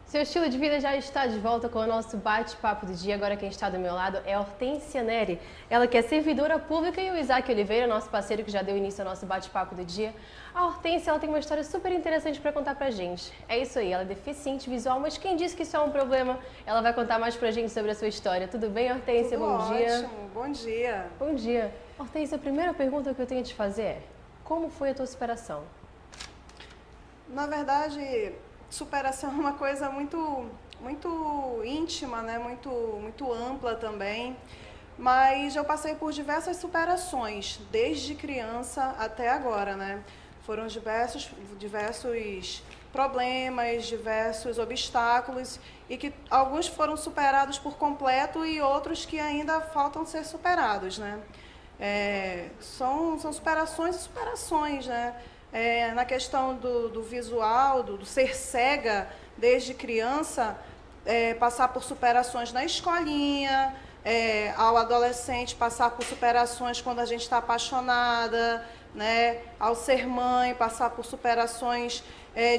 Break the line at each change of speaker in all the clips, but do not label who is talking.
Seu estilo de vida já está de volta com o nosso bate-papo do dia. Agora quem está do meu lado é a Hortência Neri. Ela que é servidora pública e o Isaac Oliveira, nosso parceiro que já deu início ao nosso bate-papo do dia. A Hortência, ela tem uma história super interessante para contar pra gente. É isso aí, ela é deficiente visual, mas quem disse que isso é um problema? Ela vai contar mais pra gente sobre a sua história. Tudo bem, Hortência?
Tudo
Bom dia.
ótimo, bom dia.
Bom dia. Hortência, a primeira pergunta que eu tenho a te fazer é: como foi a tua superação?
Na verdade, superação é uma coisa muito íntima, né? Muito ampla também. Mas eu passei por diversas superações, desde criança até agora, né? Foram diversos problemas, diversos obstáculos e que alguns foram superados por completo e outros que ainda faltam ser superados, né? São superações e superações, né? Na questão do visual, do ser cega desde criança, passar por superações na escolinha, ao adolescente passar por superações quando a gente está apaixonada, né? Ao ser mãe, passar por superações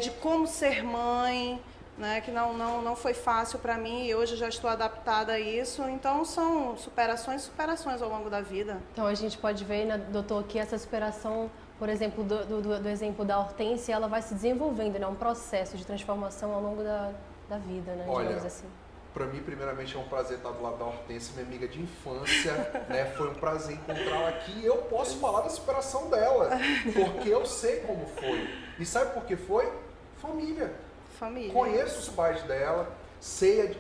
de como ser mãe, né? Que não foi fácil para mim e hoje já estou adaptada a isso. Então, são superações e superações ao longo da vida.
Então, a gente pode ver, né, doutor, que essa superação, por exemplo, do exemplo da Hortência, ela vai se desenvolvendo, né? Um processo de transformação ao longo da vida, né?
Olha,
digamos assim.
Para mim, primeiramente, é um prazer estar do lado da Hortência, minha amiga de infância, né? Foi um prazer encontrá-la aqui e eu posso falar da superação dela, porque eu sei como foi. E sabe por que foi? Família.
Família.
Conheço os pais dela, sei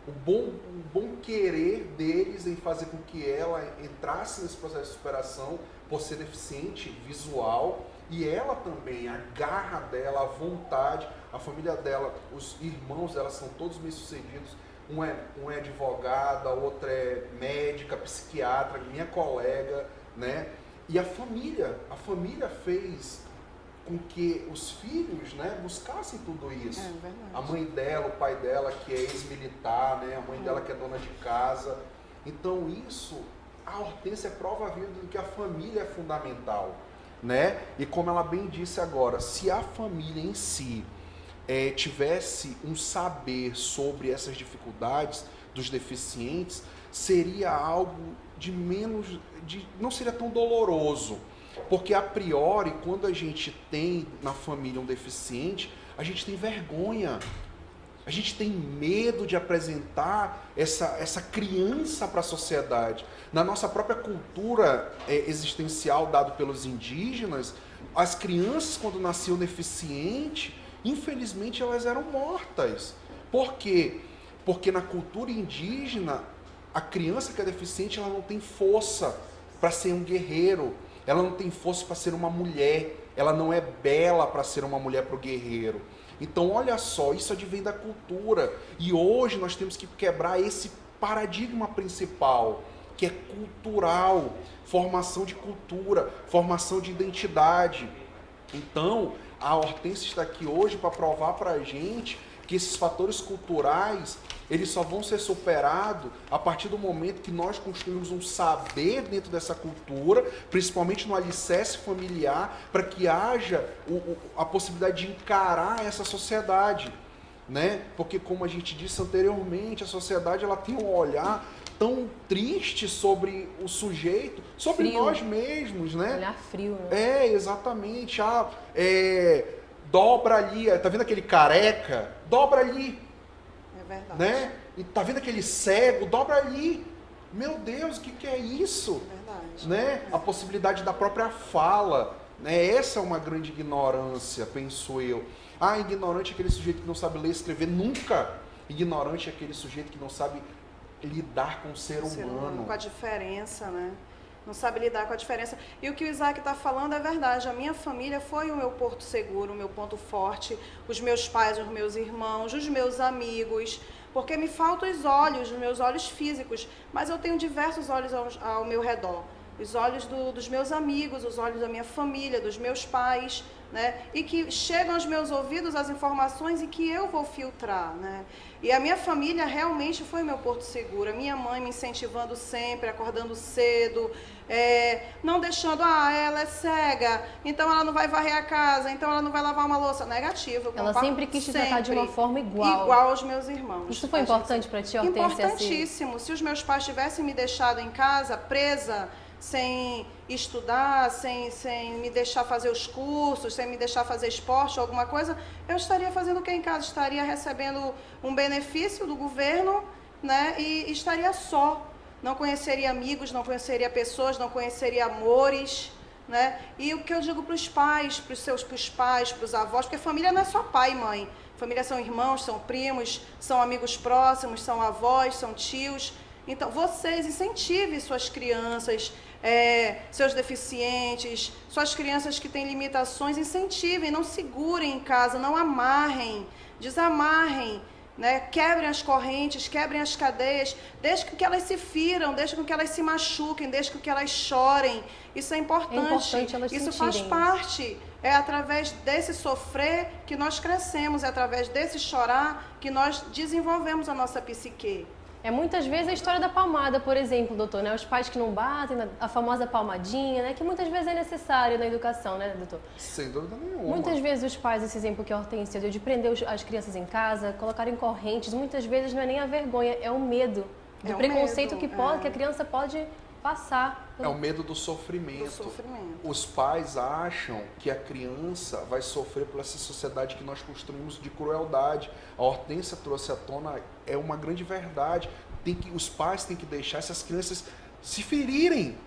o bom querer deles em fazer com que ela entrasse nesse processo de superação por ser deficiente visual. E ela também, a garra dela, a vontade, a família dela, os irmãos dela são todos bem-sucedidos. Um é advogada, outra é médica, psiquiatra, minha colega, né? E a família fez com que os filhos, né, buscassem tudo isso.
Verdade.
A mãe dela, o pai dela, que é ex-militar, né? A mãe dela que é dona de casa. Então isso, a Hortência é prova viva de que a família é fundamental. Né? E como ela bem disse agora, se a família em si tivesse um saber sobre essas dificuldades dos deficientes, seria algo não seria tão doloroso, porque a priori, quando a gente tem na família um deficiente, a gente tem vergonha. A gente tem medo de apresentar essa criança para a sociedade. Na nossa própria cultura existencial dada pelos indígenas, as crianças, quando nasciam deficientes, infelizmente elas eram mortas. Por quê? Porque na cultura indígena, a criança que é deficiente, ela não tem força para ser um guerreiro, ela não tem força para ser uma mulher, ela não é bela para ser uma mulher para o guerreiro. Então, olha só, isso advém da cultura. E hoje nós temos que quebrar esse paradigma principal, que é cultural, formação de cultura, formação de identidade. Então, a Hortência está aqui hoje para provar para a gente que esses fatores culturais, eles só vão ser superados a partir do momento que nós construímos um saber dentro dessa cultura, principalmente no alicerce familiar, para que haja a possibilidade de encarar essa sociedade, né? Porque, como a gente disse anteriormente, a sociedade ela tem um olhar tão triste sobre o sujeito, sobre
Frio.
Nós mesmos, né?
Olhar frio, né?
Exatamente. Dobra ali, tá vendo aquele careca? Dobra ali.
É verdade.
Né? E tá vendo aquele cego? Dobra ali. Meu Deus, o que é isso?
Verdade.
Né? A possibilidade da própria fala. Né? Essa é uma grande ignorância, penso eu. Ignorante é aquele sujeito que não sabe ler e escrever. Nunca. Ignorante é aquele sujeito que não sabe lidar com o ser humano.
Com a diferença, né? Não sabe lidar com a diferença. E o que o Isaac está falando é verdade. A minha família foi o meu porto seguro, o meu ponto forte. Os meus pais, os meus irmãos, os meus amigos. Porque me faltam os meus olhos físicos. Mas eu tenho diversos olhos ao meu redor. os olhos dos meus amigos, os olhos da minha família, dos meus pais, né? E que chegam aos meus ouvidos as informações e que eu vou filtrar, né? E a minha família realmente foi meu porto seguro. A minha mãe me incentivando sempre, acordando cedo, não deixando, ela é cega, então ela não vai varrer a casa, então ela não vai lavar uma louça. Negativo.
Ela sempre quis te tratar de uma forma igual.
Igual aos meus irmãos.
Isso foi importante para ti, Hortência?
Importantíssimo. Assim? Se os meus pais tivessem me deixado em casa, presa, sem estudar, sem me deixar fazer os cursos, sem me deixar fazer esporte ou alguma coisa, eu estaria fazendo o que em casa? Estaria recebendo um benefício do governo, né? E estaria só. Não conheceria amigos, não conheceria pessoas, não conheceria amores, né? E o que eu digo para os pais, para os pais, para os avós, porque família não é só pai e mãe. Família são irmãos, são primos, são amigos próximos, são avós, são tios. Então, vocês incentivem suas crianças, seus deficientes, suas crianças que têm limitações, incentivem, não segurem em casa, não amarrem, desamarrem, né? Quebrem as correntes, quebrem as cadeias, deixem que elas se firam, deixem que elas se machuquem, deixem que elas chorem. Isso é importante.
É importante elas
isso faz parte. É através desse sofrer que nós crescemos, é através desse chorar que nós desenvolvemos a nossa psique.
É muitas vezes a história da palmada, por exemplo, doutor, né? Os pais que não batem, a famosa palmadinha, né? Que muitas vezes é necessário na educação, né, doutor?
Sem dúvida nenhuma.
Muitas vezes os pais, esse exemplo que a Hortência deu, de prender as crianças em casa, colocarem correntes, muitas vezes não é nem a vergonha, é o medo do preconceito que a criança pode passar.
É o medo do sofrimento. Os pais acham que a criança vai sofrer por essa sociedade que nós construímos de crueldade. A Hortência trouxe à tona, é uma grande verdade. Os pais têm que deixar essas crianças se ferirem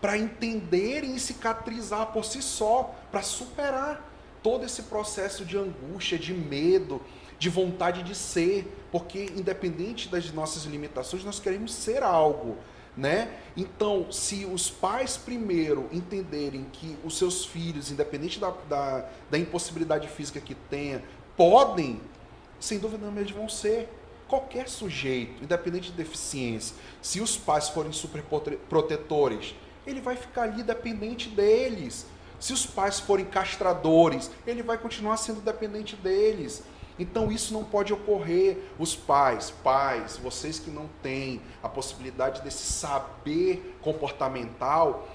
para entenderem e cicatrizar por si só, para superar todo esse processo de angústia, de medo, de vontade de ser, porque independente das nossas limitações, nós queremos ser algo. Né? Então, se os pais primeiro entenderem que os seus filhos, independente da impossibilidade física que tenha, podem, sem dúvida nenhuma eles vão ser. Qualquer sujeito, independente de deficiência, se os pais forem super protetores, ele vai ficar ali dependente deles. Se os pais forem castradores, ele vai continuar sendo dependente deles. Então isso não pode ocorrer. Os pais, vocês que não têm a possibilidade desse saber comportamental,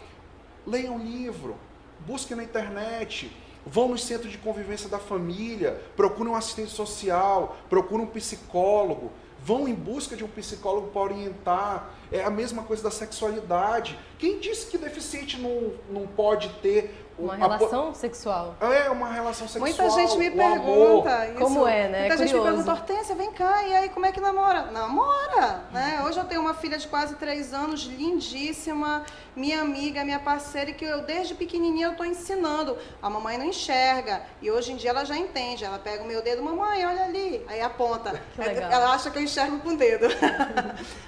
leiam um livro, busquem na internet, vão no centro de convivência da família, procurem um assistente social, procurem um psicólogo, vão em busca de um psicólogo para orientar. É a mesma coisa da sexualidade. Quem disse que deficiente não pode ter
uma relação sexual?
É, uma relação sexual.
Muita gente me pergunta isso.
Como é, né?
Muita gente me pergunta, Hortência, vem cá, e aí como é que namora? Namora, né? Hoje eu tenho uma filha de quase 3 anos, lindíssima, minha amiga, minha parceira, que eu desde pequenininha eu estou ensinando. A mamãe não enxerga, e hoje em dia ela já entende. Ela pega o meu dedo, mamãe, olha ali, aí aponta. Ela acha que eu enxergo com o dedo.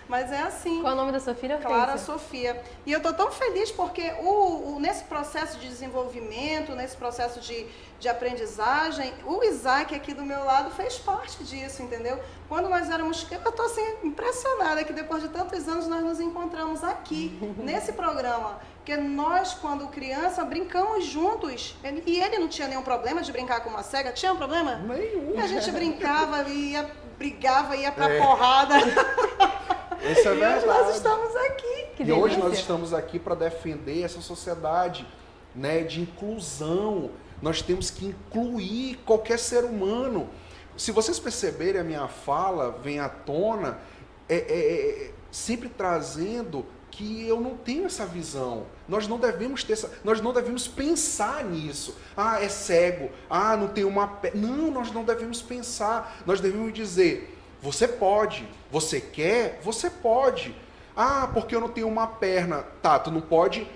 Mas é assim.
Qual é o nome da sua filha?
Clara Sofia. E eu estou tão feliz porque nesse processo de desenvolvimento, nesse processo de aprendizagem, o Isaac aqui do meu lado fez parte disso, entendeu? Quando nós éramos... Eu estou assim, impressionada que depois de tantos anos nós nos encontramos aqui, nesse programa. Porque nós, quando criança, brincamos juntos. E ele não tinha nenhum problema de brincar com uma cega. Tinha um problema?
Nenhum.
E a gente brincava, brigava, ia pra porrada.
Isso é verdade.
E hoje nós estamos aqui.
E hoje nós estamos aqui para defender essa sociedade, né, de inclusão. Nós temos que incluir qualquer ser humano. Se vocês perceberem, a minha fala vem à tona sempre trazendo que eu não tenho essa visão. Nós não devemos nós não devemos pensar nisso. Ah, é cego. Ah, não tem uma perna. Não, nós não devemos pensar. Nós devemos dizer: você pode. Você quer? Você pode. Ah, porque eu não tenho uma perna. Tá, tu não pode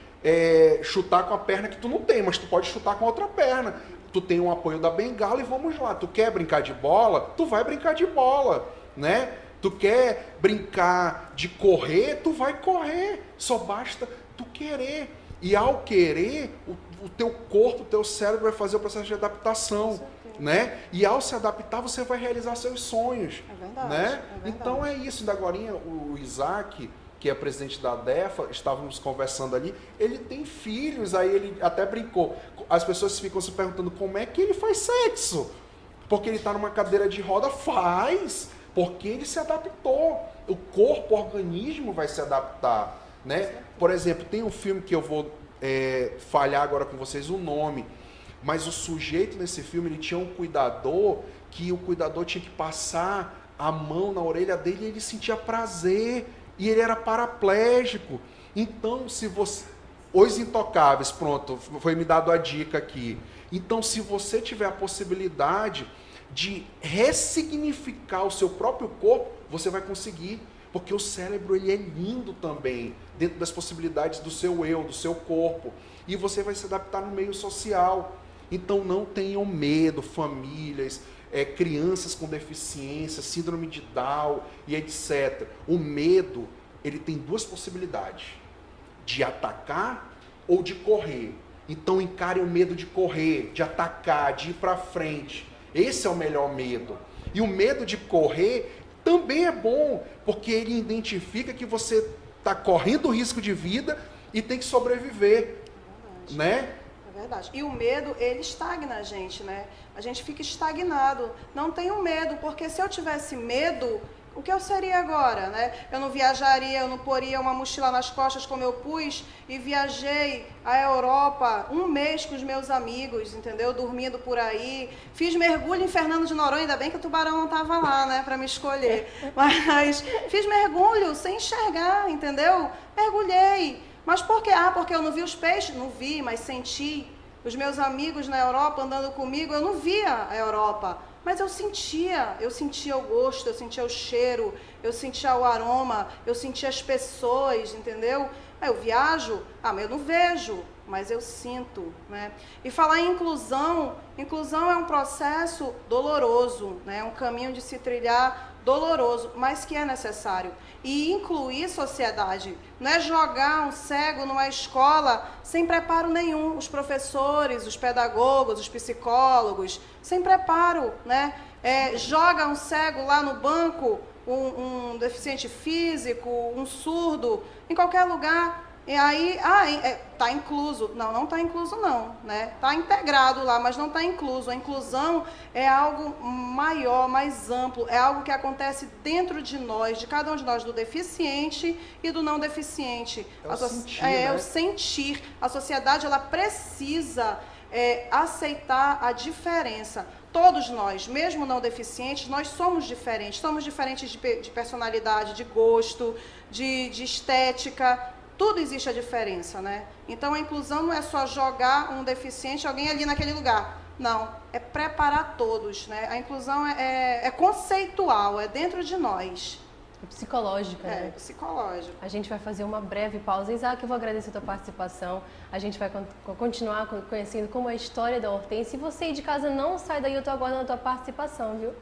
chutar com a perna que tu não tem, mas tu pode chutar com a outra perna. Tu tem um apoio da bengala e vamos lá. Tu quer brincar de bola? Tu vai brincar de bola, né? Tu quer brincar de correr? Tu vai correr. Só basta tu querer. E ao querer, o teu corpo, o teu cérebro vai fazer o processo de adaptação, né? E ao se adaptar, você vai realizar seus sonhos.
É verdade,
né?
é verdade.
Então é isso. Da agorinha, o Isaac, que é presidente da DEFA, estávamos conversando ali, ele tem filhos, aí ele até brincou. As pessoas ficam se perguntando como é que ele faz sexo. Porque ele está numa cadeira de roda, faz, porque ele se adaptou. O corpo, o organismo vai se adaptar, né? Por exemplo, tem um filme que eu vou falhar agora com vocês o nome, mas o sujeito nesse filme, ele tinha um cuidador, que o cuidador tinha que passar a mão na orelha dele e ele sentia prazer, e ele era paraplégico. Então, se você... Os Intocáveis, pronto, foi me dado a dica aqui. Então, se você tiver a possibilidade de ressignificar o seu próprio corpo, você vai conseguir, porque o cérebro ele é lindo também, dentro das possibilidades do seu eu, do seu corpo, e você vai se adaptar no meio social. Então não tenham medo, famílias, crianças com deficiência, síndrome de Down e etc. O medo, ele tem duas possibilidades, de atacar ou de correr. Então encarem o medo de correr, de atacar, de ir para frente. Esse é o melhor medo. E o medo de correr também é bom, porque ele identifica que você está correndo risco de vida e tem que sobreviver, né?
É verdade. E o medo, ele estagna a gente, né? A gente fica estagnado. Não tenho medo, porque se eu tivesse medo, o que eu seria agora, né? Eu não viajaria, eu não poria uma mochila nas costas como eu pus e viajei à Europa 1 mês com os meus amigos, entendeu? Dormindo por aí. Fiz mergulho em Fernando de Noronha, ainda bem que o tubarão não estava lá, né? Para me escolher. Mas fiz mergulho sem enxergar, entendeu? Mergulhei. Mas por quê? Ah, porque eu não vi os peixes? Não vi, mas senti. Os meus amigos na Europa andando comigo, eu não via a Europa. Mas eu sentia o gosto, eu sentia o cheiro, eu sentia o aroma, eu sentia as pessoas, entendeu? Aí eu viajo, mas eu não vejo, mas eu sinto, né? E falar em inclusão é um processo doloroso, né? É um caminho de se trilhar doloroso, mas que é necessário. E incluir sociedade, não é jogar um cego numa escola sem preparo nenhum, os professores, os pedagogos, os psicólogos, sem preparo, né? Joga um cego lá no banco, um deficiente físico, um surdo, em qualquer lugar, e aí, está incluso. Não, não está incluso não, né? Está integrado lá, mas não está incluso. A inclusão é algo maior, mais amplo, é algo que acontece dentro de nós, de cada um de nós, do deficiente e do não deficiente.
É
o sentir. A sociedade, ela precisa aceitar a diferença. Todos nós, mesmo não deficientes, nós somos diferentes. Somos diferentes de personalidade, de gosto, de estética. Tudo existe a diferença, né? Então, a inclusão não é só jogar um deficiente, alguém ali naquele lugar. Não, é preparar todos, né? A inclusão é conceitual, é dentro de nós.
É psicológica, né?
É psicológico.
A gente vai fazer uma breve pausa. Isaac, eu vou agradecer a tua participação. A gente vai continuar conhecendo como é a história da Hortência. E você aí de casa não sai daí, eu tô aguardando a tua participação, viu?